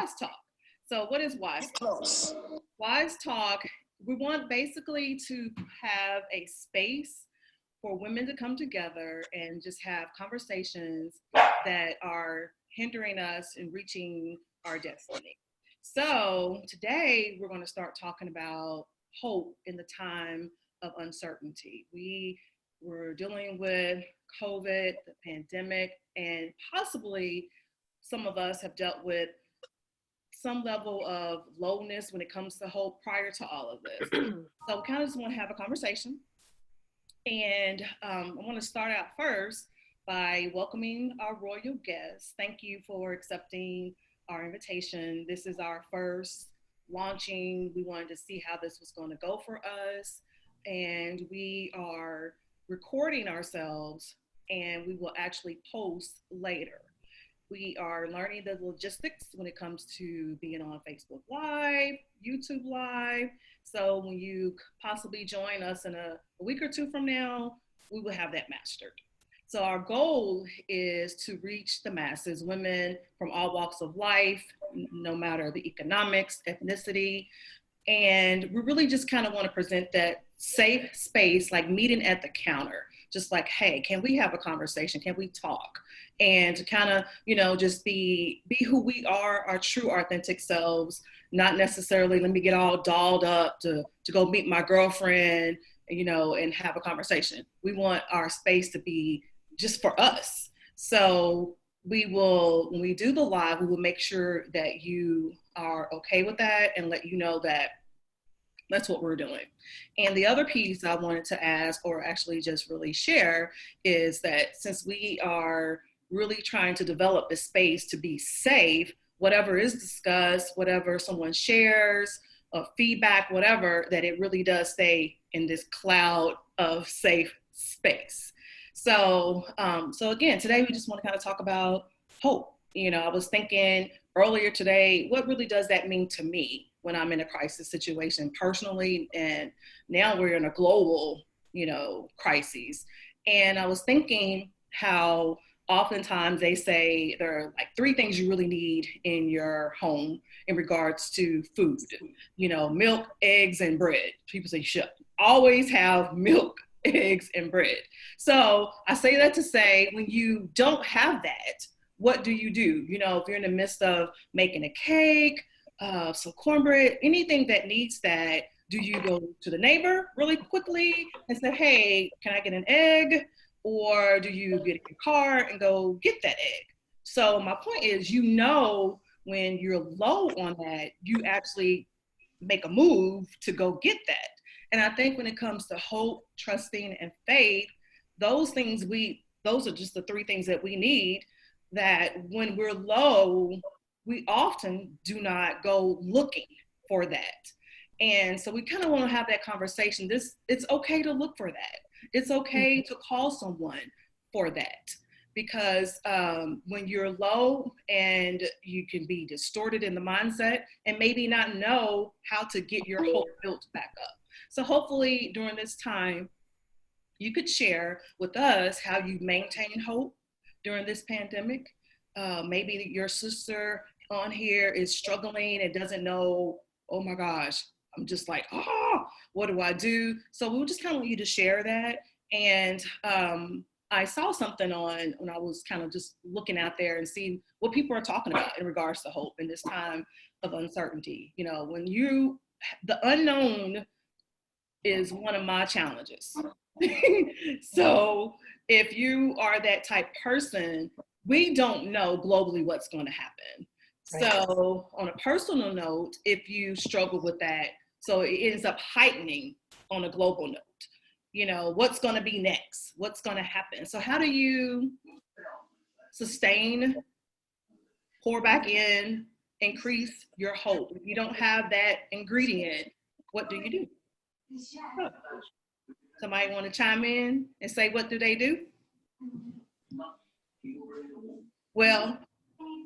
Wise Talk. So what is Wise Talk? Wise Talk, we want basically to have a space for women to come together and just have conversations that are hindering us in reaching our destiny. So today we're going to start talking about hope in the time of uncertainty. We're dealing with COVID, the pandemic, and possibly some of us have dealt with some level of lowness when it comes to hope prior to all of this. So we kind of just want to have a conversation. And I want to start out first by welcoming our royal guests. Thank you for accepting our invitation. This is our first launching. We wanted to see how this was going to go for us. And we are recording ourselves and we will actually post later. We are learning the logistics when it comes to being on Facebook Live, YouTube Live. So when you possibly join us in a week or two from now, we will have that mastered. So our goal is to reach the masses, women from all walks of life, no matter the economics, ethnicity. And we really just kind of want to present that safe space, like meeting at the counter. Just like, hey, can we have a conversation? Can we talk? And to kind of, just be who we are, our true authentic selves, not necessarily let me get all dolled up to go meet my girlfriend, and have a conversation. We want our space to be just for us. So when we do the live, we will make sure that you are okay with that and let you know that that's what we're doing. And the other piece I wanted to ask, or actually just really share, is that since we are really trying to develop this space to be safe, whatever is discussed, whatever someone shares, feedback, whatever, that it really does stay in this cloud of safe space. So again, today we just want to kind of talk about hope. I was thinking earlier today, what really does that mean to me when I'm in a crisis situation personally? And now we're in a global, crisis. And I was thinking how oftentimes they say there are like 3 things you really need in your home in regards to food, milk, eggs, and bread. People say you should always have milk, eggs, and bread. So I say that to say, when you don't have that, what do? If you're in the midst of making a cake, some cornbread, anything that needs that, do you go to the neighbor really quickly and say, hey, can I get an egg? Or do you get in your car and go get that egg? So my point is, when you're low on that, you actually make a move to go get that. And I think when it comes to hope, trusting, and faith, those are just the 3 things that we need, that when we're low, we often do not go looking for that. And so we kind of want to have that conversation. It's okay to look for that. It's okay to call someone for that, because when you're low and you can be distorted in the mindset and maybe not know how to get your hope built back up. So hopefully during this time, you could share with us how you maintain hope during this pandemic. Maybe your sister on here is struggling and doesn't know, oh my gosh, I'm just like, what do I do? So we just kind of want you to share that. And I saw something when I was kind of just looking out there and seeing what people are talking about in regards to hope in this time of uncertainty. The unknown is one of my challenges. So if you are that type person, we don't know globally what's going to happen. Right. So on a personal note, if you struggle with that, so it ends up heightening on a global note, what's going to be next? What's going to happen? So how do you sustain, pour back in, increase your hope? If you don't have that ingredient, what do you do? Somebody want to chime in and say, what do they do? Well,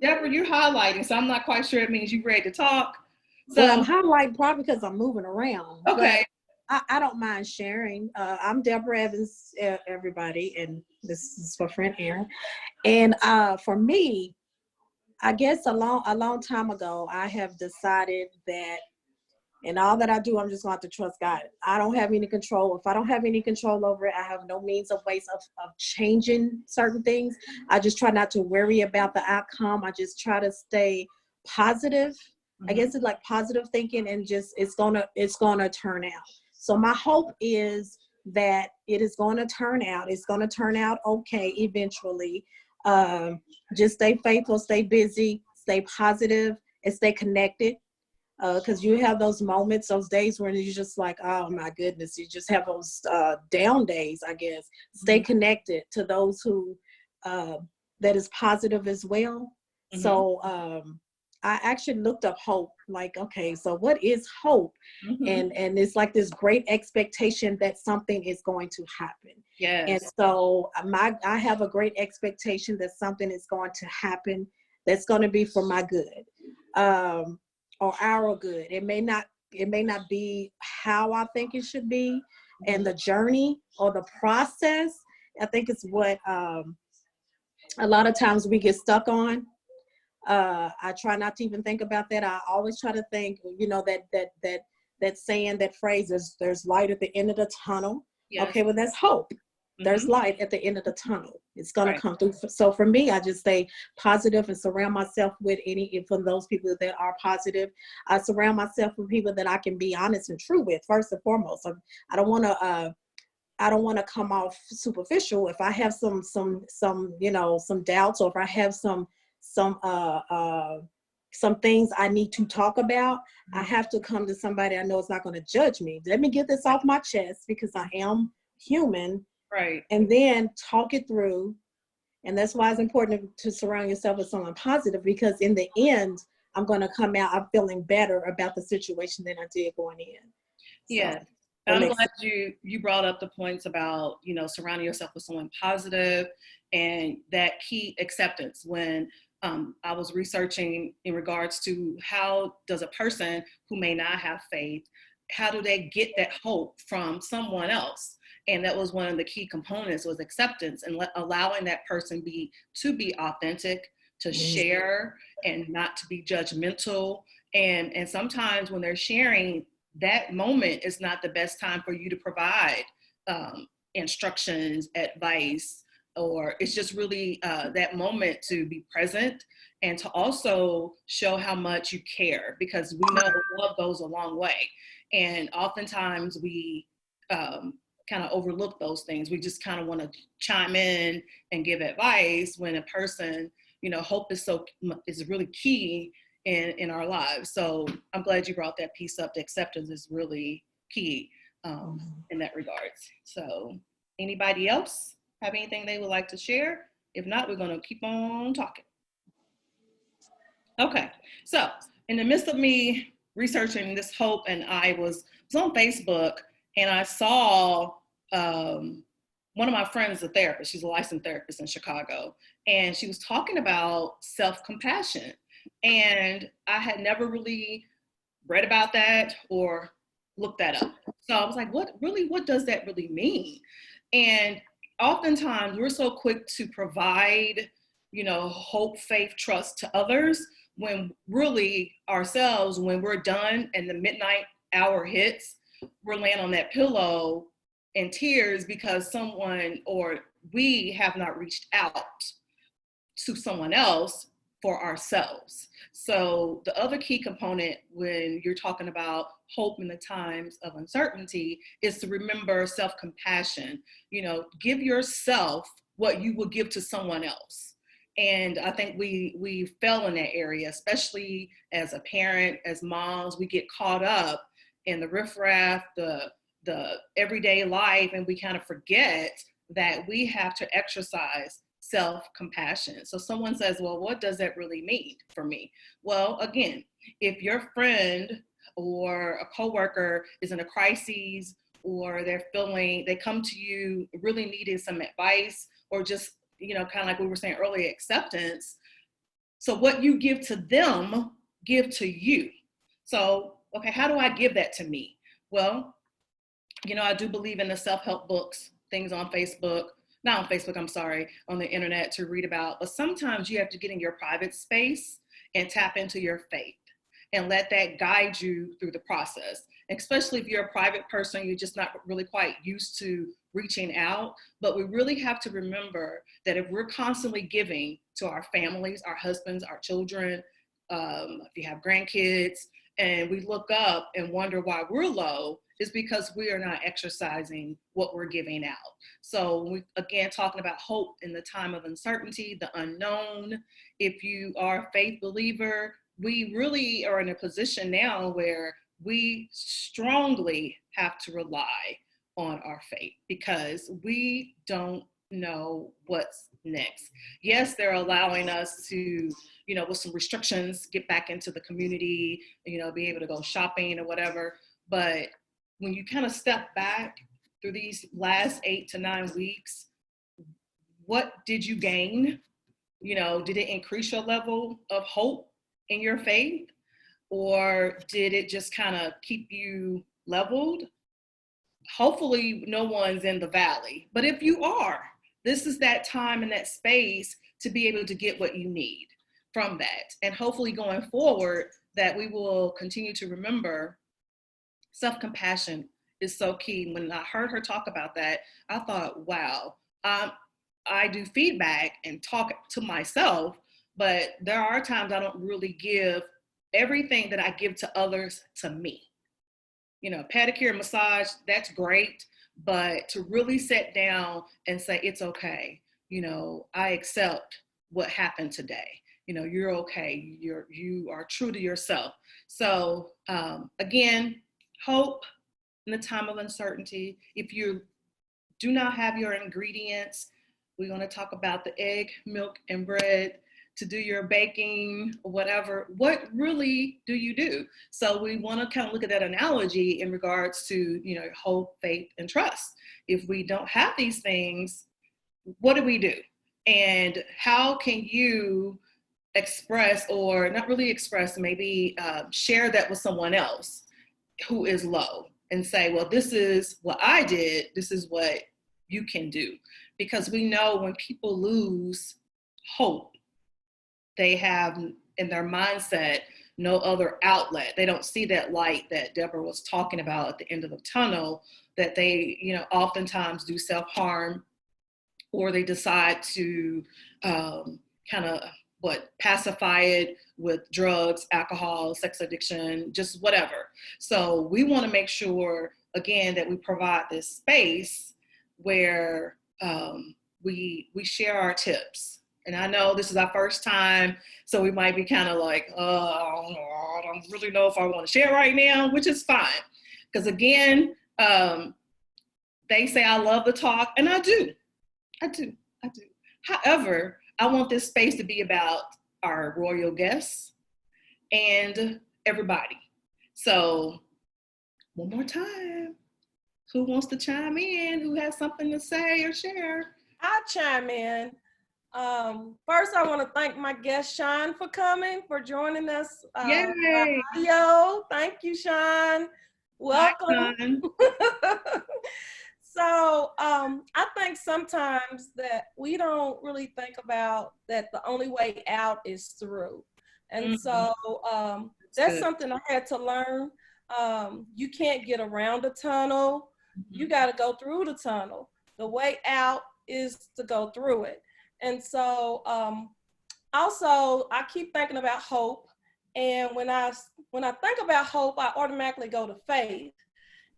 Deborah, you're highlighting, so I'm not quite sure it means you're ready to talk. So well, I'm highlighting probably because I'm moving around. Okay. I don't mind sharing. I'm Deborah Evans, everybody, and this is for friend Aaron. And for me, I guess a long time ago, I have decided that and all that I do, I'm just going to have to trust God. I don't have any control. If I don't have any control over it, I have no means of ways of changing certain things. I just try not to worry about the outcome. I just try to stay positive. I guess it's like positive thinking, and just it's gonna turn out. So my hope is that it is going to turn out. It's going to turn out okay eventually. Just stay faithful, stay busy, stay positive, and stay connected. Because you have those moments, those days when you're just like, oh my goodness, you just have those down days, I guess. Stay connected to those who, that is positive as well. So I actually looked up hope, like, okay, so what is hope? And it's like this great expectation that something is going to happen. Yes. And so I have a great expectation that something is going to happen that's going to be for my good. Or our good. It may not be how I think it should be, and the journey or the process, I think it's what a lot of times we get stuck on. I try not to even think about that. I always try to think, that saying, that phrase is, there's light at the end of the tunnel. Yes. Okay, well, that's hope. There's light at the end of the tunnel. It's going to come through. So for me, I just stay positive and surround myself with from those people that are positive. I surround myself with people that I can be honest and true with, first and foremost. I don't want to come off superficial. If I have some doubts, or if I have some things I need to talk about, I have to come to somebody I know is not going to judge me. Let me get this off my chest, because I am human. Right. And then talk it through. And that's why it's important to surround yourself with someone positive, because in the end, I'm going to come out, I'm feeling better about the situation than I did going in. Yeah. So, I'm glad you brought up the points about, surrounding yourself with someone positive, and that key acceptance. When I was researching in regards to how does a person who may not have faith, how do they get that hope from someone else? And that was one of the key components, was acceptance, and allowing that person to be authentic, to share, and not to be judgmental. And sometimes when they're sharing, that moment is not the best time for you to provide instructions, advice, or it's just really that moment to be present and to also show how much you care, because we know love goes a long way. And oftentimes we kind of overlook those things. We just kind of want to chime in and give advice, when a person, hope is really key in our lives. So I'm glad you brought that piece up. The acceptance is really key in that regards. So anybody else have anything they would like to share? If not, we're going to keep on talking. Okay, so in the midst of me researching this hope, and I was on Facebook, and I saw one of my friends is a therapist. She's a licensed therapist in Chicago, and she was talking about self-compassion. And I had never really read about that or looked that up. So I was like, what does that really mean? And oftentimes we're so quick to provide, hope, faith, trust to others, when really ourselves, when we're done and the midnight hour hits, we're laying on that pillow in tears because someone or we have not reached out to someone else for ourselves. So the other key component when you're talking about hope in the times of uncertainty is to remember self-compassion. Give yourself what you would give to someone else. And I think we fell in that area, especially as a parent, as moms. We get caught up in the riffraff, the everyday life, and we kind of forget that we have to exercise self-compassion. So someone says, well, what does that really mean for me? Well, again, if your friend or a coworker is in a crisis, or they come to you really needing some advice, or just, kind of like we were saying earlier, acceptance. So what you give to them, give to you. So, okay, how do I give that to me? Well, I do believe in the self-help books, things on Facebook, not on Facebook, I'm sorry, on the internet to read about, but sometimes you have to get in your private space and tap into your faith and let that guide you through the process. Especially if you're a private person, you're just not really quite used to reaching out. But we really have to remember that if we're constantly giving to our families, our husbands, our children, if you have grandkids, and we look up and wonder why we're low, is because we are not exercising what we're giving out. So we, again, talking about hope in the time of uncertainty, the unknown. If you are a faith believer, we really are in a position now where we strongly have to rely on our faith because we don't know what's next. Yes, they're allowing us to, you know, with some restrictions, get back into the community, you know, be able to go shopping or whatever. But when you kind of step back through these last 8 to 9 weeks, what did you gain? You know, did it increase your level of hope in your faith? Or did it just kind of keep you leveled? Hopefully no one's in the valley, but if you are, this is that time and that space to be able to get what you need from that. And hopefully going forward that we will continue to remember self-compassion is so key. When I heard her talk about that, I thought, wow, I do feedback and talk to myself, but there are times I don't really give everything that I give to others to me. You know, pedicure, massage, that's great, but to really sit down and say, it's okay. You know, I accept what happened today. You know, you're okay. You are true to yourself. So again, hope in the time of uncertainty. If you do not have your ingredients, we're going to talk about the egg, milk, and bread to do your baking or whatever. What really do you do? So we want to kind of look at that analogy in regards to, you know, hope, faith, and trust. If we don't have these things, what do we do? And how can you express, or not really express, maybe share that with someone else who is low and say, well, this is what I did. This is what you can do. Because we know when people lose hope, they have in their mindset no other outlet. They don't see that light that Deborah was talking about at the end of the tunnel, that they, you know, oftentimes do self-harm, or they decide to kind of pacify it with drugs, alcohol, sex addiction, just whatever. So we want to make sure, again, that we provide this space where we share our tips. And I know this is our first time, so we might be kind of like, I don't really know if I want to share right now, which is fine. Because again, they say I love to talk, and I do. However, I want this space to be about our royal guests and everybody. So one more time, who wants to chime in? Who has something to say or share? I'll chime in. First, I want to thank my guest, Sean, for coming, for joining us. Yay! Audio. Thank you, Sean. Welcome. Hi, So I think sometimes that we don't really think about that the only way out is through. And so that's something I had to learn. You can't get around the tunnel. You got to go through the tunnel. The way out is to go through it. And so also I keep thinking about hope. And when I think about hope, I automatically go to faith.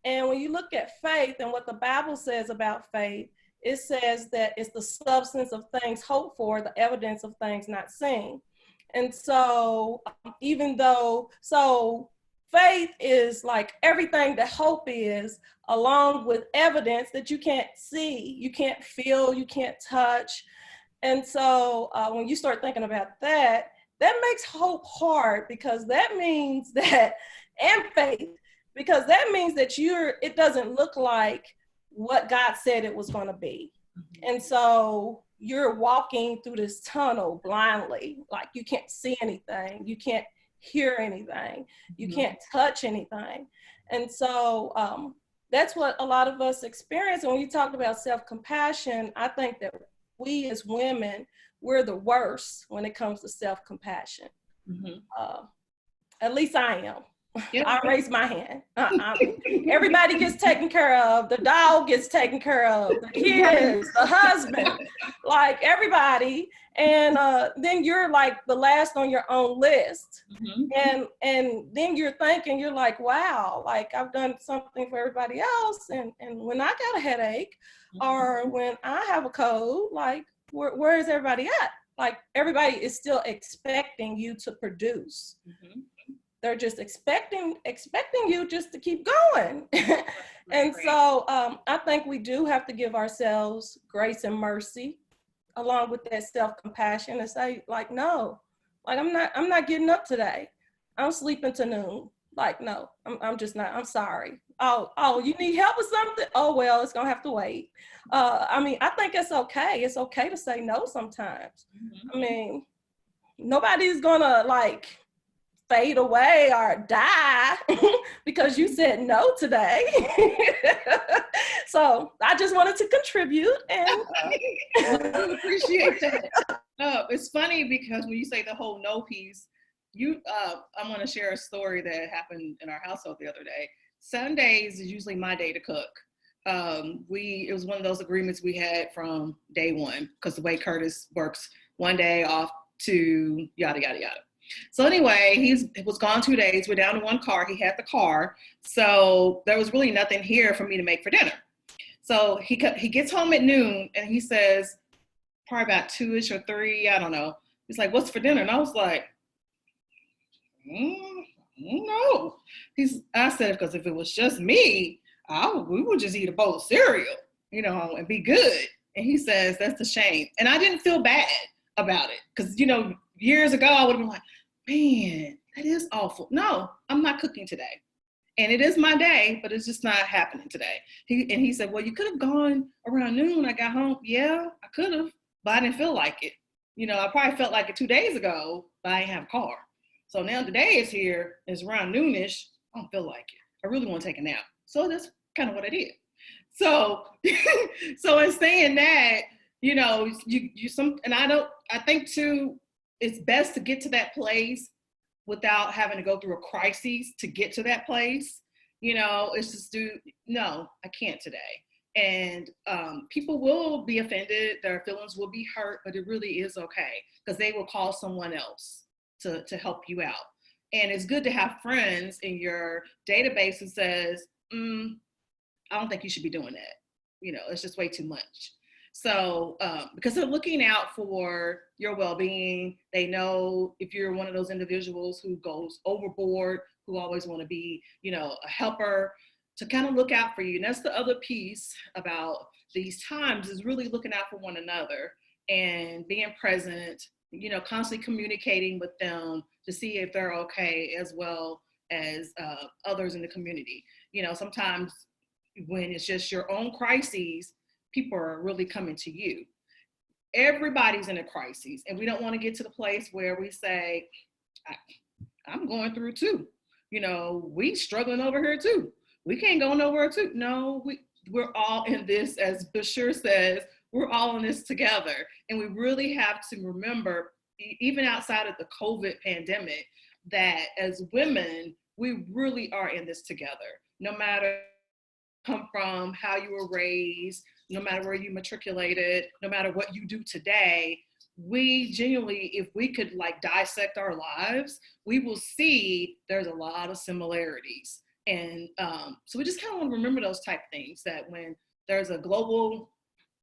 And when you look at faith and what the Bible says about faith, it says that it's the substance of things hoped for, the evidence of things not seen. And so faith is like everything that hope is, along with evidence that you can't see, you can't feel, you can't touch. And so when you start thinking about that, that makes hope hard, because that means that, and faith, because that means that it doesn't look like what God said it was going to be. And so you're walking through this tunnel blindly, like you can't see anything, you can't hear anything, you can't touch anything. And so that's what a lot of us experience. And when you talk about self-compassion, I think that we as women, we're the worst when it comes to self-compassion. At least I am. Yep. I raise my hand. Everybody gets taken care of. The dog gets taken care of. The kids, the husband, like everybody. And then you're like the last on your own list. And then you're thinking, you're like, wow, like I've done something for everybody else. And when I got a headache or when I have a cold, like where is everybody at? Like everybody is still expecting you to produce. They're just expecting you just to keep going. And so I think we do have to give ourselves grace and mercy along with that self-compassion and say, like, no, like I'm not getting up today. I'm sleeping to noon. Like, no, I'm just not, I'm sorry. Oh, you need help with something? Oh, well, it's gonna have to wait. I mean, I think it's okay. It's okay to say no sometimes. I mean, nobody's gonna like fade away or die because you said no today. So I just wanted to contribute and I appreciate that. It's funny because when you say the whole no piece, I want to share a story that happened in our household the other day. Sundays is usually my day to cook. It was one of those agreements we had from day one because the way Curtis works, one day off to yada, yada, yada. So anyway, he was gone 2 days. We're down to one car. He had the car. So there was really nothing here for me to make for dinner. So he gets home at noon and he says, probably about 2-ish or 3, I don't know. He's like, what's for dinner? And I was like, no. I said, because if it was just me, we would just eat a bowl of cereal, and be good. And he says, that's a shame. And I didn't feel bad about it because, years ago, I would have been like, man, that is awful. No, I'm not cooking today. And it is my day, but it's just not happening today. He said, well, you could have gone around noon when I got home. Yeah, I could have, but I didn't feel like it. I probably felt like it 2 days ago, but I didn't have a car. So now the day is here, it's around noonish. I don't feel like it. I really want to take a nap. So that's kind of what I did. So, so in saying that, I think too, it's best to get to that place without having to go through a crisis to get to that place. It's just no, I can't today. And people will be offended, their feelings will be hurt, but it really is okay because they will call someone else to help you out. And it's good to have friends in your database who says, I don't think you should be doing that. It's just way too much. So, because they're looking out for your well-being, they know if you're one of those individuals who goes overboard, who always want to be, a helper, to kind of look out for you. And that's the other piece about these times is really looking out for one another and being present, constantly communicating with them to see if they're okay as well as others in the community. Sometimes when it's just your own crises, people are really coming to you. Everybody's in a crisis, and we don't want to get to the place where we say, I'm going through too. We struggling over here too. We can't go nowhere too. No, we're all in this, as Bashir says, we're all in this together. And we really have to remember, even outside of the COVID pandemic, that as women, we really are in this together. No matter come from, how you were raised, no matter where you matriculated, no matter what you do today, we genuinely, if we could dissect our lives, we will see there's a lot of similarities. And so we just kind of want to remember those type of things, that when there's a global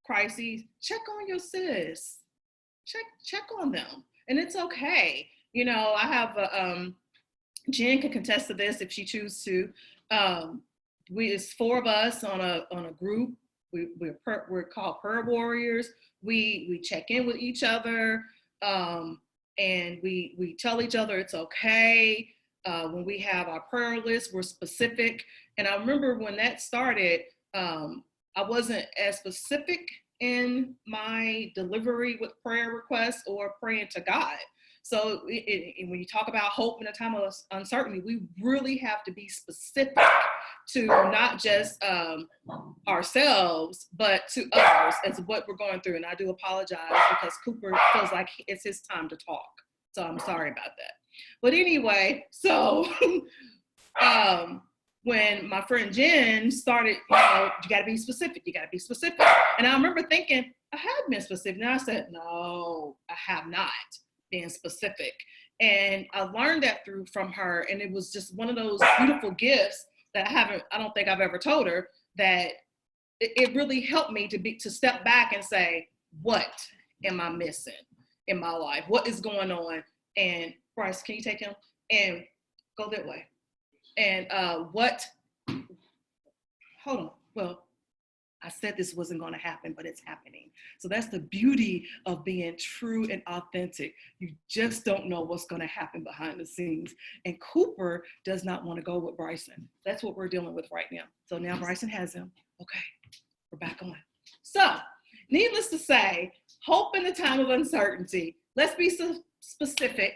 crisis, check on your sis, check on them. And it's okay. I have, Jen can contest to this if she chooses to. It's 4 of us on a group. We're called prayer warriors. We check in with each other, and we tell each other it's okay. When we have our prayer list, we're specific. And I remember when that started, I wasn't as specific in my delivery with prayer requests or praying to God. So when you talk about hope in a time of uncertainty, we really have to be specific to not just ourselves, but to others as what we're going through. And I do apologize because Cooper feels like it's his time to talk. So I'm sorry about that. But anyway, so when my friend Jen started, you got to be specific. You got to be specific. And I remember thinking, I have been specific. And I said, no, I have not been specific. And I learned that from her. And it was just one of those beautiful gifts that I don't think I've ever told her, that it really helped me to step back and say, what am I missing in my life? What is going on? And Bryce, can you take him and go that way? And hold on. Well, I said this wasn't going to happen, but it's happening. So that's the beauty of being true and authentic. You just don't know what's going to happen behind the scenes. And Cooper does not want to go with Bryson. That's what we're dealing with right now. So now Bryson has him. Okay, we're back on. So needless to say, hope in the time of uncertainty. Let's be specific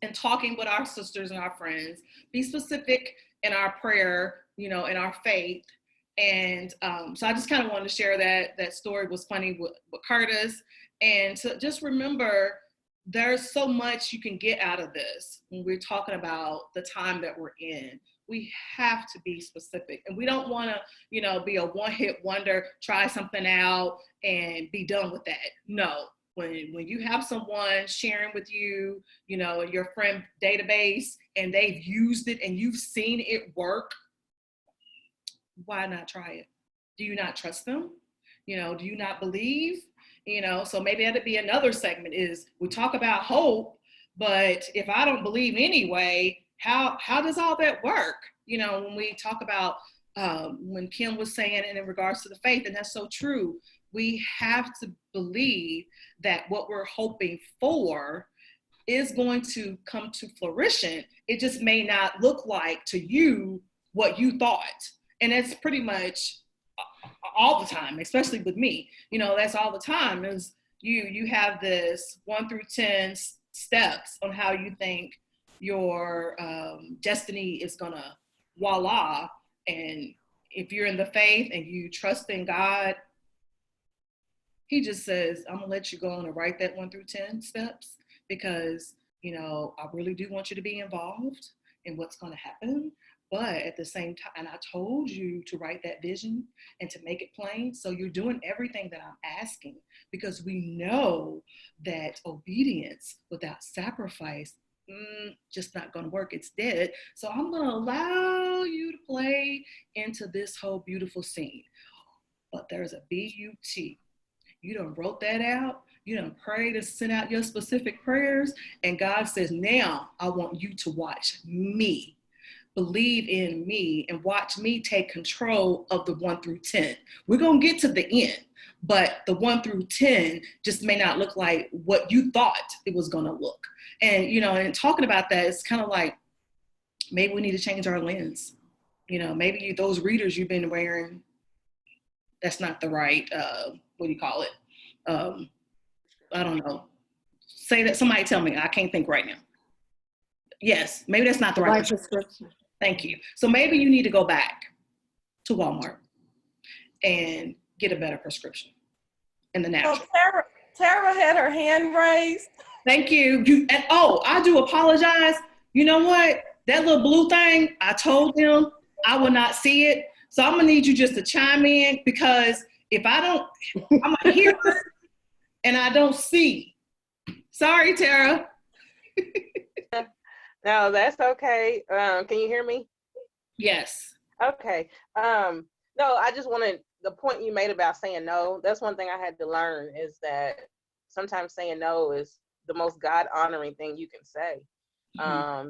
in talking with our sisters and our friends. Be specific in our prayer, in our faith. And so I just kind of wanted to share that story was funny with Curtis. And to just remember, there's so much you can get out of this when we're talking about the time that we're in. We have to be specific. And we don't want to, be a one-hit wonder, try something out and be done with that. No. When you have someone sharing with you, your friend database, and they've used it and you've seen it work, why not try it? Do you not trust them? Do you not believe? So maybe that'd be another segment is we talk about hope, but if I don't believe anyway, how does all that work? When we talk about when Kim was saying in regards to the faith, and that's so true, we have to believe that what we're hoping for is going to come to fruition. It just may not look like to you what you thought. And that's pretty much all the time, especially with me. That's all the time is you have this 1 through 10 steps on how you think your destiny is gonna voila. And if you're in the faith and you trust in God, he just says, I'm gonna let you go on and write that 1 through 10 steps because, I really do want you to be involved in what's gonna happen. But at the same time, and I told you to write that vision and to make it plain. So you're doing everything that I'm asking because we know that obedience without sacrifice, just not gonna work. It's dead. So I'm gonna allow you to play into this whole beautiful scene. But there's a B-U-T. You done wrote that out. You done prayed and sent out your specific prayers. And God says, now I want you to watch me. Believe in me and watch me take control of the 1 through 10. We're going to get to the end, but the 1 through 10 just may not look like what you thought it was going to look. And, and talking about that, it's kind of like, maybe we need to change our lens. Maybe those readers you've been wearing, that's not the right, what do you call it? I don't know. Say that, somebody tell me, I can't think right now. Yes, maybe that's not the right prescription. Thank you. So maybe you need to go back to Walmart and get a better prescription in the natural. Oh, Tara had her hand raised. Thank you. I do apologize. You know what? That little blue thing, I told them I will not see it. So I'm gonna need you just to chime in because if I don't, I'm gonna hear it and I don't see. Sorry, Tara. No, that's okay. Can you hear me? Yes. Okay. No, I just wanted the point you made about saying no. That's one thing I had to learn is that sometimes saying no is the most God-honoring thing you can say.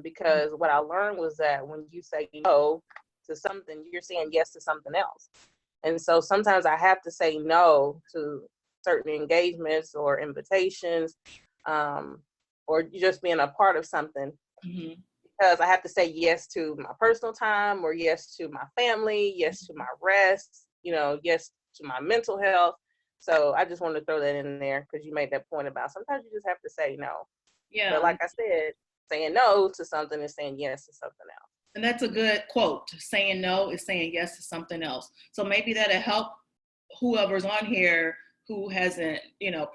Because what I learned was that when you say no to something, you're saying yes to something else. And so sometimes I have to say no to certain engagements or invitations, or just being a part of something. Because I have to say yes to my personal time, or yes to my family, yes to my rest, yes to my mental health. So I just wanted to throw that in there because you made that point about sometimes you just have to say no. Yeah. But like I said, saying no to something is saying yes to something else. And that's a good quote. Saying no is saying yes to something else. So maybe that'll help whoever's on here who hasn't,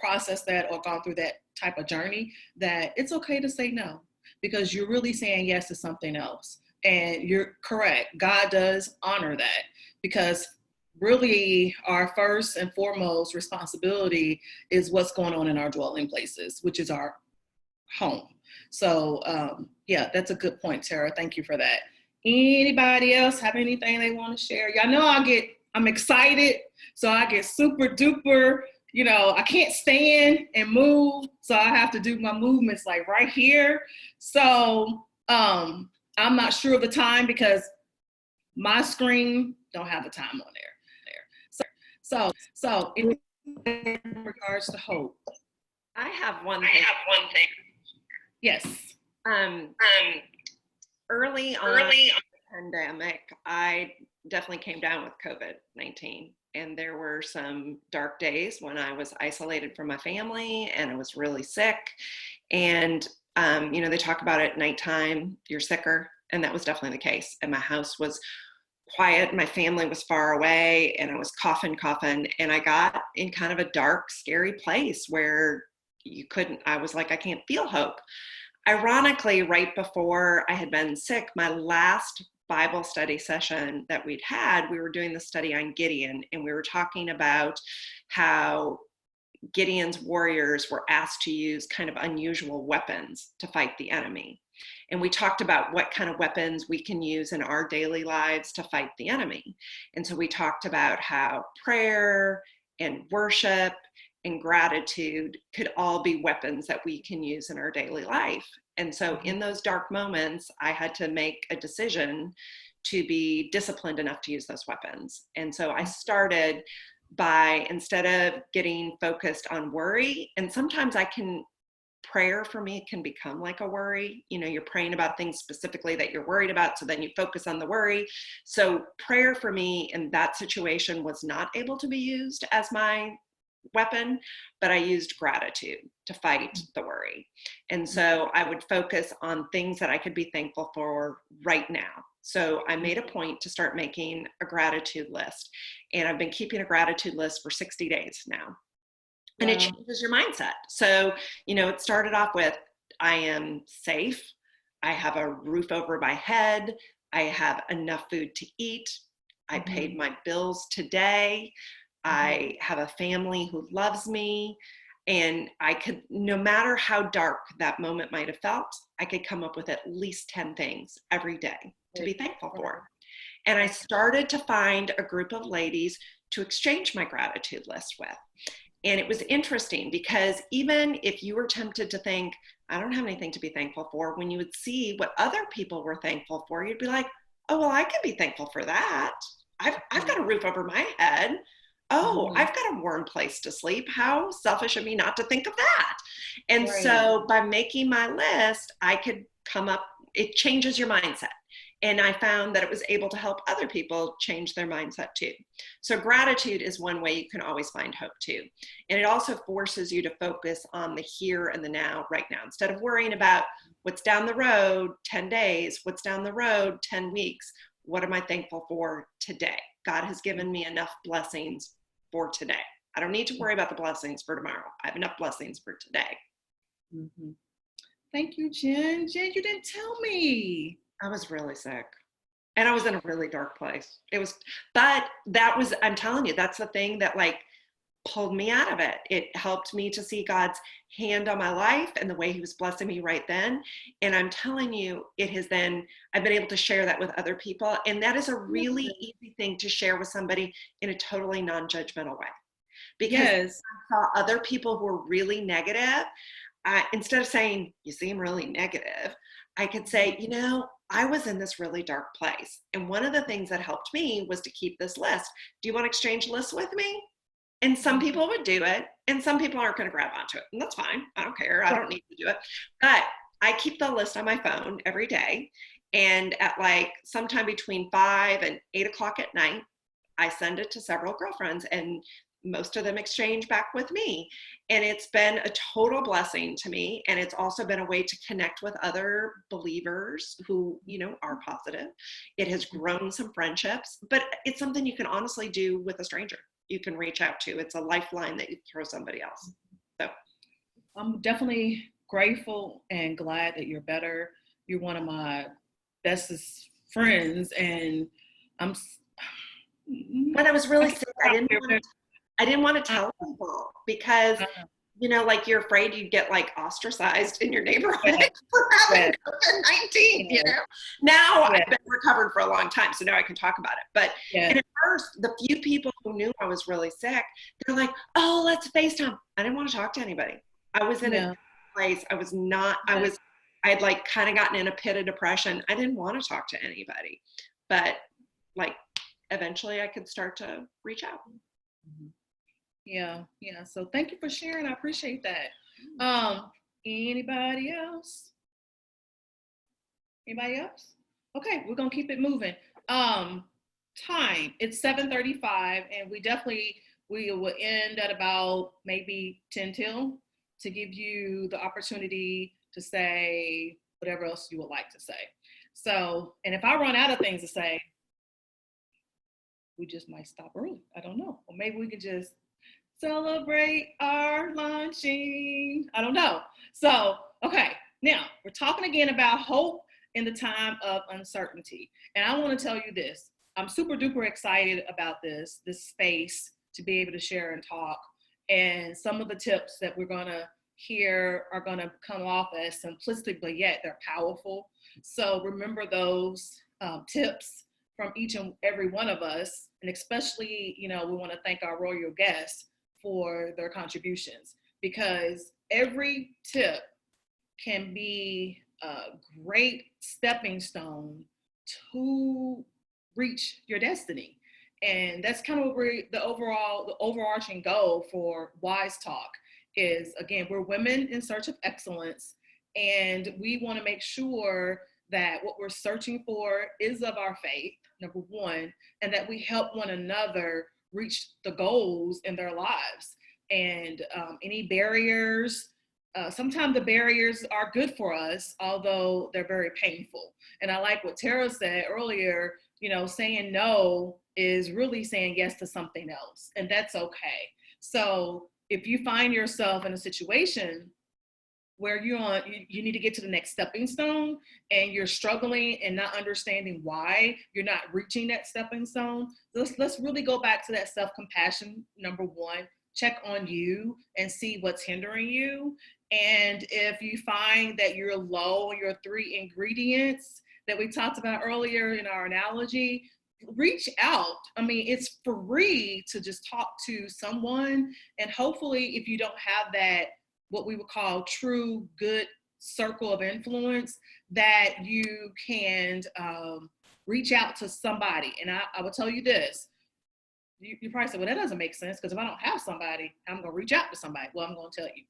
processed that or gone through that type of journey, that it's okay to say no, because you're really saying yes to something else. And you're correct. God does honor that, because really our first and foremost responsibility is what's going on in our dwelling places, which is our home. So yeah, that's a good point, Tara. Thank you for that. Anybody else have anything they want to share? Y'all know I'm excited, so I get super duper, I can't stand and move, so I have to do my movements like right here. So I'm not sure of the time because my screen don't have the time on there. So in regards to hope, I have one thing. Yes. Early on in the pandemic, I definitely came down with COVID-19. And there were some dark days when I was isolated from my family and I was really sick. And, they talk about it at nighttime, you're sicker. And that was definitely the case. And my house was quiet. My family was far away and I was coughing. And I got in kind of a dark, scary place where I was like, I can't feel hope. Ironically, right before I had been sick, my last Bible study session that we were doing the study on Gideon, and we were talking about how Gideon's warriors were asked to use kind of unusual weapons to fight the enemy. And we talked about what kind of weapons we can use in our daily lives to fight the enemy. And so we talked about how prayer and worship and gratitude could all be weapons that we can use in our daily life. And so in those dark moments, I had to make a decision to be disciplined enough to use those weapons. And so I started by, instead of getting focused on worry, and sometimes prayer for me can become like a worry. You're praying about things specifically that you're worried about, so then you focus on the worry. So prayer for me in that situation was not able to be used as my weapon, but I used gratitude to fight the worry. And so I would focus on things that I could be thankful for right now. So I made a point to start making a gratitude list. And I've been keeping a gratitude list for 60 days now. And it changes your mindset. So, it started off with, I am safe. I have a roof over my head. I have enough food to eat. I paid my bills today. I have a family who loves me. And I could, no matter how dark that moment might have felt, I could come up with at least 10 things every day to be thankful for. And I started to find a group of ladies to exchange my gratitude list with. And it was interesting because even if you were tempted to think, I don't have anything to be thankful for, when you would see what other people were thankful for, you'd be like, oh, well, I can be thankful for that. I've got a roof over my head. Oh, I've got a warm place to sleep. How selfish of me not to think of that. And so by making my list, I could come up, it changes your mindset. And I found that it was able to help other people change their mindset too. So gratitude is one way you can always find hope too. And it also forces you to focus on the here and the now, right now. Instead of worrying about what's down the road 10 days, what's down the road 10 weeks, what am I thankful for today? God has given me enough blessings for today. I don't need to worry about the blessings for tomorrow. I have enough blessings for today. Thank you, Jen. Jen, you didn't tell me. I was really sick and I was in a really dark place. I'm telling you, that's the thing that pulled me out of it. It helped me to see God's hand on my life and the way he was blessing me right then. And I'm telling you, I've been able to share that with other people. And that is a really easy thing to share with somebody in a totally non-judgmental way. Because I saw other people who were really negative. Instead of saying, you seem really negative, I could say, I was in this really dark place. And one of the things that helped me was to keep this list. Do you want to exchange lists with me? And some people would do it, and some people aren't going to grab onto it. And that's fine. I don't care. I don't need to do it. But I keep the list on my phone every day. And at sometime between 5 and 8 o'clock at night, I send it to several girlfriends. And most of them exchange back with me. And it's been a total blessing to me. And it's also been a way to connect with other believers who, you know, are positive. It has grown some friendships, but it's something you can honestly do with a stranger. You can reach out to. It's a lifeline that you throw somebody else. So I'm definitely grateful and glad that you're better. You're one of my bestest friends, and I'm. When I was really sick, I didn't want to tell people because, you know, like you're afraid you'd get like ostracized in your neighborhood for having COVID-19, you know. Now I've been recovered for a long time, so now I can talk about it. But and at first, the few people who knew I was really sick, they're like, oh, let's FaceTime. I didn't want to talk to anybody. I was in a place. I had like kind of gotten in a pit of depression. I didn't want to talk to anybody. But like eventually I could start to reach out. Yeah. So thank you for sharing. I appreciate that. Anybody else? Okay, we're gonna keep it moving. Time, it's 7:35, and we will end at about maybe 10 till to give you the opportunity to say whatever else you would like to say. So, and if I run out of things to say, we just might stop early. I don't know. Or maybe we could just celebrate our launching. I don't know. So, okay, now we're talking again about hope in the time of uncertainty. And I want to tell you this. I'm super duper excited about this space to be able to share and talk. And some of the tips that we're going to hear are going to come off as simplistic, but yet they're powerful. So remember those tips from each and every one of us. And especially, you know, we want to thank our royal guests for their contributions, because every tip can be a great stepping stone to reach your destiny. And that's kind of where the overarching goal for Wise Talk is. Again, we're women in search of excellence, and we want to make sure that what we're searching for is of our faith, number one, and that we help one another reach the goals in their lives. And any barriers, sometimes the barriers are good for us, although they're very painful. And I like what Tara said earlier, you know, saying no is really saying yes to something else, and that's okay. So if you find yourself in a situation where you need to get to the next stepping stone and you're struggling and not understanding why you're not reaching that stepping stone, let's really go back to that self-compassion. Number one, check on you and see what's hindering you. And if you find that you're low on your 3 ingredients that we talked about earlier in our analogy, reach out. I mean, it's free to just talk to someone. And hopefully, if you don't have that, what we would call true good circle of influence, that you can reach out to somebody. And I will tell you this, you probably say, well, that doesn't make sense, because if I don't have somebody, I'm going to reach out to somebody. Well, I'm going to tell you,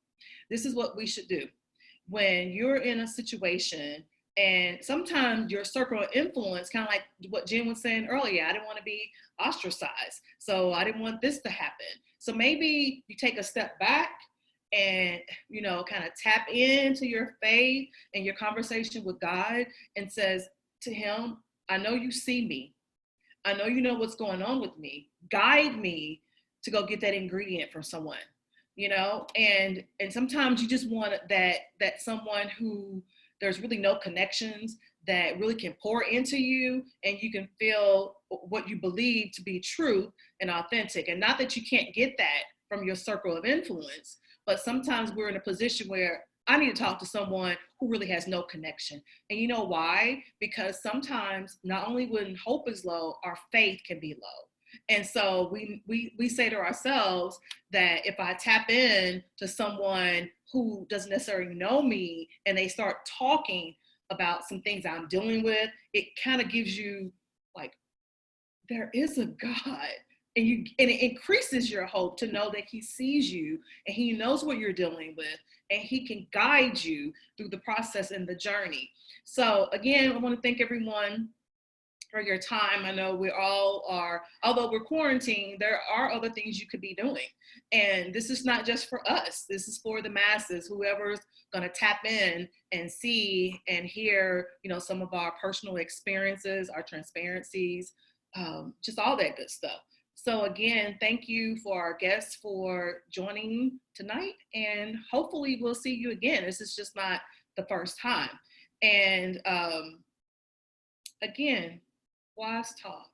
this is what we should do. When you're in a situation, and sometimes your circle of influence, kind of like what Jen was saying earlier, I didn't want to be ostracized, so I didn't want this to happen. So maybe you take a step back and, you know, kind of tap into your faith and your conversation with God and says to him, I know you see me. I know you know what's going on with me. Guide me to go get that ingredient from someone, you know? And sometimes you just want that someone who there's really no connections, that really can pour into you, and you can feel what you believe to be true and authentic. And not that you can't get that from your circle of influence, but sometimes we're in a position where I need to talk to someone who really has no connection. And you know why? Because sometimes not only when hope is low, our faith can be low. And so we say to ourselves that if I tap in to someone who doesn't necessarily know me and they start talking about some things I'm dealing with, it kind of gives you like, there is a God. And it increases your hope to know that he sees you and he knows what you're dealing with, and he can guide you through the process and the journey. So again, I want to thank everyone for your time. I know we all are, although we're quarantined, there are other things you could be doing. And this is not just for us. This is for the masses, whoever's going to tap in and see and hear, some of our personal experiences, our transparencies, just all that good stuff. So again, thank you for our guests for joining tonight, and hopefully we'll see you again. This is just not the first time. And again, Wise Talk,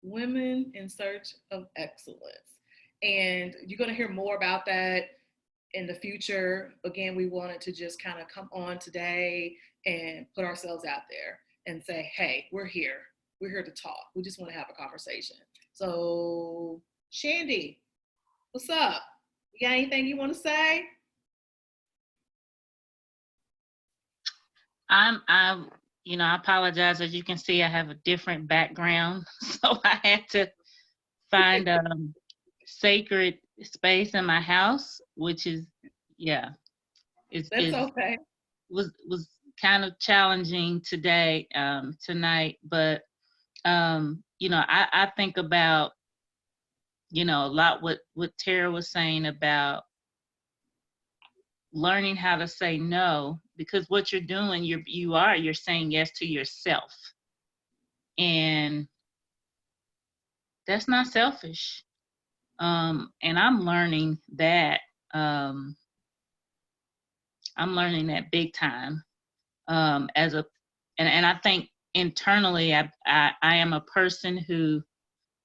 Women in Search of Excellence. And you're going to hear more about that in the future. Again, we wanted to just kind of come on today and put ourselves out there and say, hey, we're here. We're here to talk. We just want to have a conversation. So, Shandy, what's up? You got anything you want to say? I apologize. As you can see, I have a different background, so I had to find a sacred space in my house, which is, That's okay. Was kind of challenging tonight, but I think about, a lot what Tara was saying about learning how to say no, because what you're doing, you're saying yes to yourself. And that's not selfish. And I'm learning that, big time. And I think internally, I am a person who,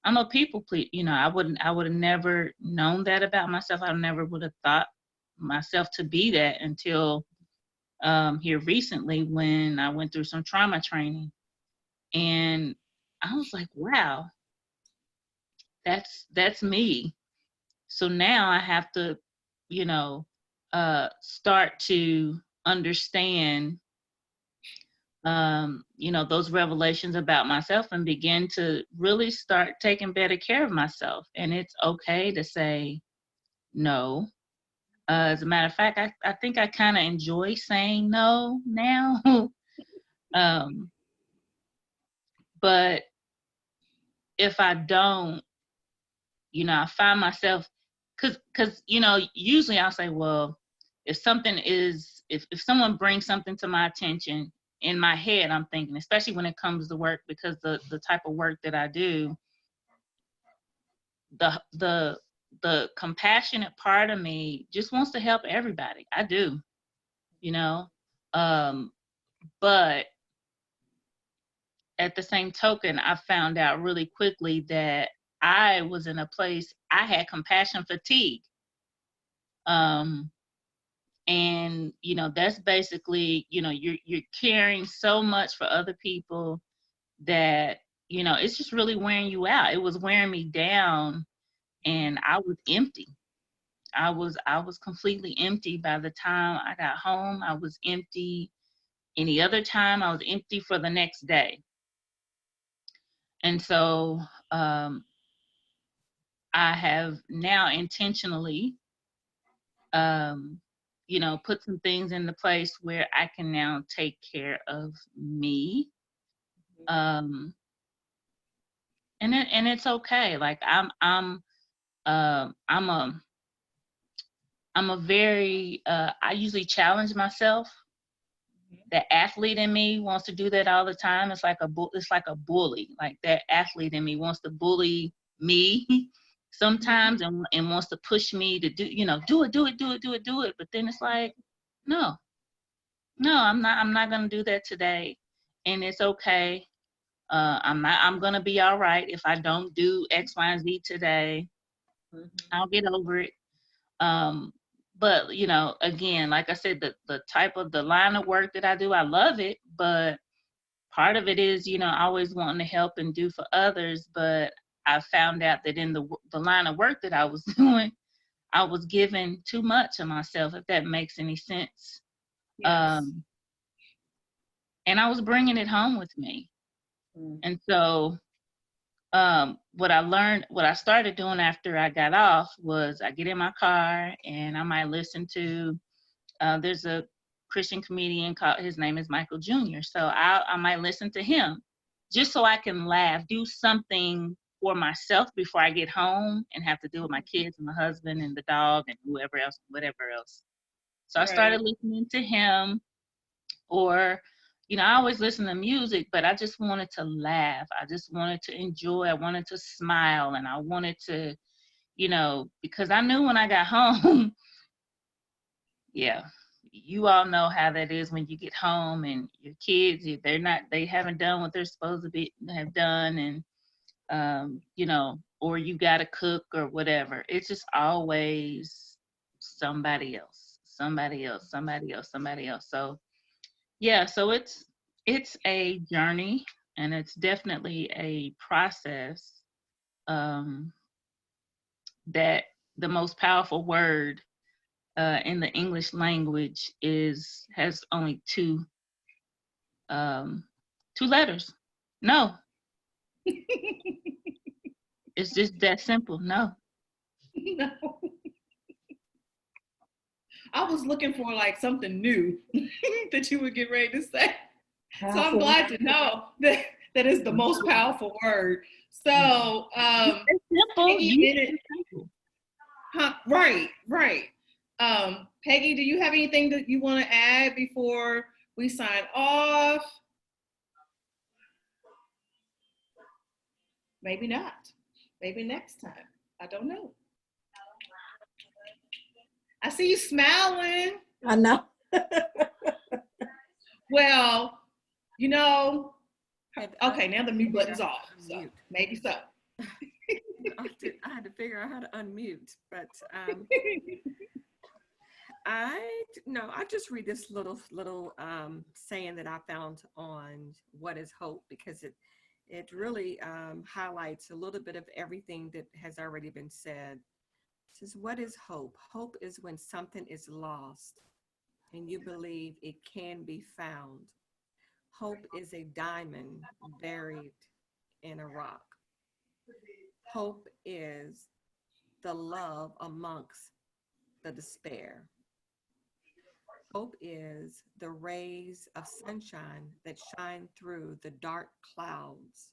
I'm a people pleaser. I would have never known that about myself. I never would have thought myself to be that until here recently, when I went through some trauma training. And I was like, wow, that's me. So now I have to, start to understand, those revelations about myself and begin to really start taking better care of myself. And it's okay to say no. As a matter of fact, I think I kind of enjoy saying no now. But if I don't, I find myself, because usually I'll say, well, if someone brings something to my attention, in my head I'm thinking, especially when it comes to work, because the type of work that I do, the compassionate part of me just wants to help everybody. I do, but at the same token, I found out really quickly that I was in a place, I had compassion fatigue. And that's basically, you're caring so much for other people that it's just really wearing you out. It was wearing me down, and I was empty. I was completely empty. By the time I got home, I was empty. Any other time, I was empty for the next day. And so I have now intentionally put some things into place where I can now take care of me. And it's okay. Like I'm a very I usually challenge myself. The athlete in me wants to do that all the time. It's like a bully. Like that athlete in me wants to bully me sometimes, and wants to push me to do it. But then it's like, no, I'm not gonna do that today, and it's okay. I'm gonna be all right if I don't do X, Y, and Z today. I'll get over it. But again, like I said, the type of the line of work that I do, I love it, but part of it is, always wanting to help and do for others. But I found out that in the line of work that I was doing, I was giving too much of myself, if that makes any sense. Yes. And I was bringing it home with me. And so what I started doing after I got off was I get in my car and I might listen to, there's a Christian comedian his name is Michael Jr. So I might listen to him, just so I can laugh, do something for myself before I get home and have to deal with my kids and my husband and the dog and whoever else, whatever else. So I started listening to him, or, I always listen to music, but I just wanted to laugh. I just wanted to enjoy. I wanted to smile, and I wanted to, because I knew when I got home, yeah, you all know how that is when you get home and your kids, they haven't done what they're supposed to have done, and or you got to cook or whatever. It's just always somebody else. So yeah, so it's a journey, and it's definitely a process. That the most powerful word in the English language has only two letters. No. It's just that simple. No. No. I was looking for like something new that you would get ready to say. So I'm glad to know that is the most powerful word. So it's simple. Right. Peggy, do you have anything that you want to add before we sign off? Maybe not. Maybe next time. I don't know. I see you smiling. I know. Well, okay, now the mute button's off. So maybe so. I had to figure out how to unmute, but I just read this little saying that I found on what is hope, because it really highlights a little bit of everything that has already been said. It says, what is hope? Hope is when something is lost and you believe it can be found. Hope is a diamond buried in a rock. Hope is the love amongst the despair. Hope is the rays of sunshine that shine through the dark clouds.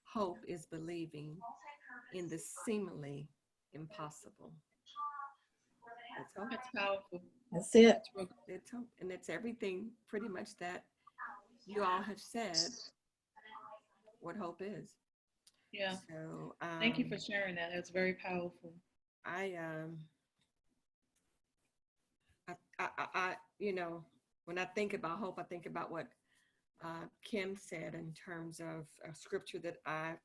Hope is believing in the seemingly impossible. That's hope. That's powerful. That's it. It's hope. And it's everything pretty much that you all have said what hope is. Yeah. So thank you for sharing that. That's very powerful. I when I think about hope, I think about what Kim said in terms of a scripture that I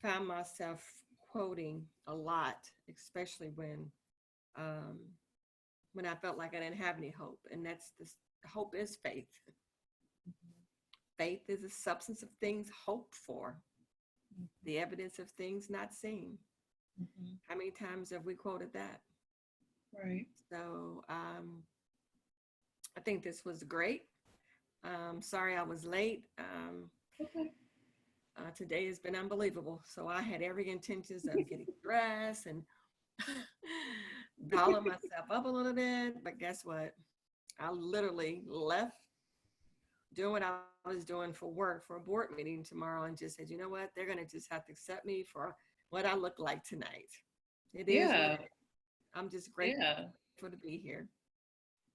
found myself quoting a lot, especially when I felt like I didn't have any hope. And that's this: hope is faith. Faith is the substance of things hoped for, the evidence of things not seen. How many times have we quoted that? Right. So I think this was great. Sorry I was late. Okay. Today has been unbelievable. So I had every intentions of getting dressed and dolling myself up a little bit. But guess what? I literally left doing what I was doing for work for a board meeting tomorrow and just said, you know what? They're going to just have to accept me for what I look like tonight. It is. Yeah. I'm just grateful to be here.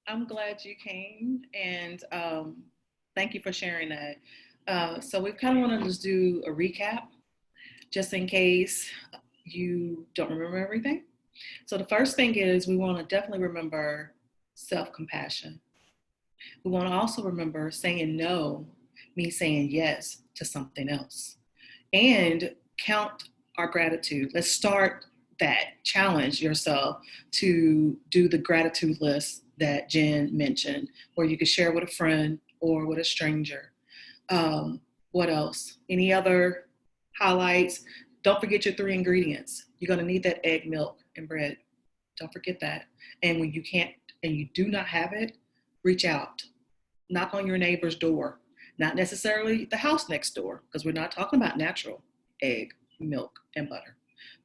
I'm glad you came, and thank you for sharing that. So we kind of want to just do a recap, just in case you don't remember everything. So the first thing is we want to definitely remember self-compassion. We want to also remember saying no means saying yes to something else. And count our gratitude. Let's start that. Challenge yourself to do the gratitude list that Jen mentioned, where you could share with a friend or with a stranger. What else? Any other highlights? Don't forget your 3 ingredients. You're going to need that egg, milk, and bread. Don't forget that. And when you can't and you do not have it, reach out. Knock on your neighbor's door. Not necessarily the house next door, because we're not talking about natural egg, milk, and butter.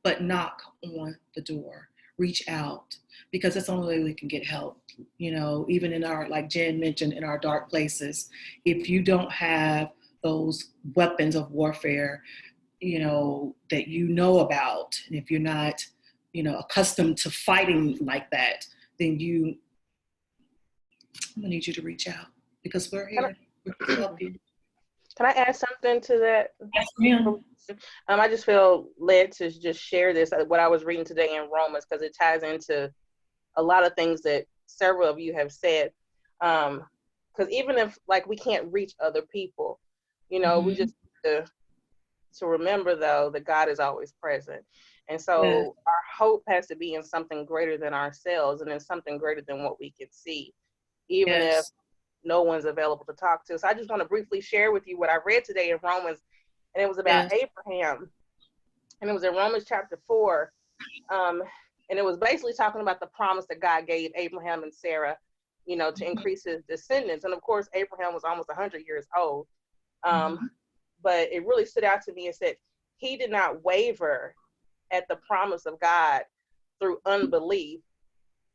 But knock on the door. reach out, because that's the only way we can get help. You know, even in our, like Jen mentioned, in our dark places, if you don't have those weapons of warfare, you know, that you know about, and if you're not, you know, accustomed to fighting like that, then I'm gonna need you to reach out, because we're here to help you. Can I add something to that? Yes, ma'am. I just feel led to just share this, what I was reading today in Romans, because it ties into a lot of things that several of you have said. Because even if, like, we can't reach other people, you know, we just have to remember, though, that God is always present. And so our hope has to be in something greater than ourselves, and in something greater than what we can see, even if no one's available to talk to. So I just want to briefly share with you what I read today in Romans, and it was about Abraham, and it was in Romans chapter 4, and it was basically talking about the promise that God gave Abraham and Sarah, you know, to increase his descendants. And of course, Abraham was almost 100 years old, but it really stood out to me and said he did not waver at the promise of God through unbelief,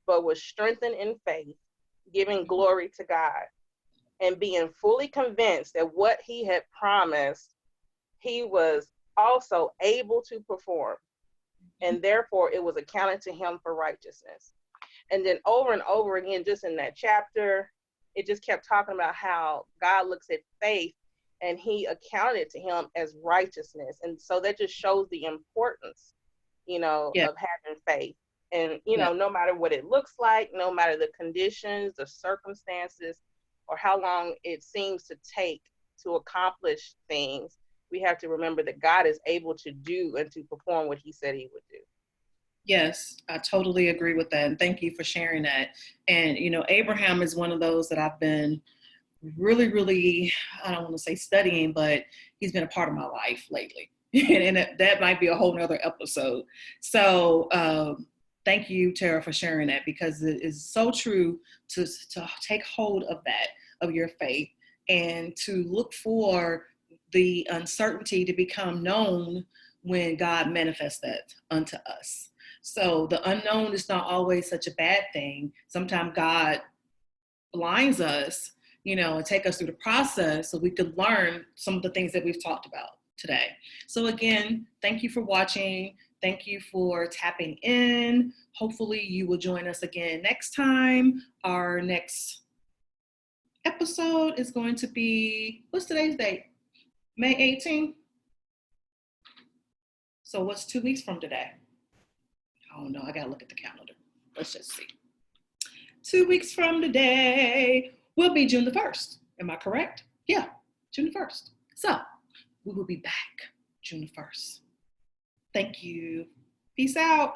but was strengthened in faith, giving glory to God, and being fully convinced that what he had promised, he was also able to perform. And therefore, it was accounted to him for righteousness. And then over and over again, just in that chapter, it just kept talking about how God looks at faith and he accounted to him as righteousness. And so that just shows the importance, you know, of having faith. And, you know, no matter what it looks like, no matter the conditions, the circumstances, or how long it seems to take to accomplish things, we have to remember that God is able to do and to perform what he said he would do. Yes, I totally agree with that. And thank you for sharing that. And, you know, Abraham is one of those that I've been really, really, I don't want to say studying, but he's been a part of my life lately. And that might be a whole nother episode. So thank you, Tara, for sharing that, because it is so true to take hold of that, of your faith, and to look for the uncertainty to become known when God manifests that unto us. So the unknown is not always such a bad thing. Sometimes God blinds us, you know, and take us through the process so we can learn some of the things that we've talked about today. So again, thank you for watching. Thank you for tapping in. Hopefully you will join us again next time. Our next episode is going to be, what's today's date? May 18th. So what's 2 weeks from today? Oh no, I gotta look at the calendar. Let's just see. 2 weeks from today will be June the 1st. Am I correct? Yeah, June the 1st. So we will be back June the 1st. Thank you. Peace out.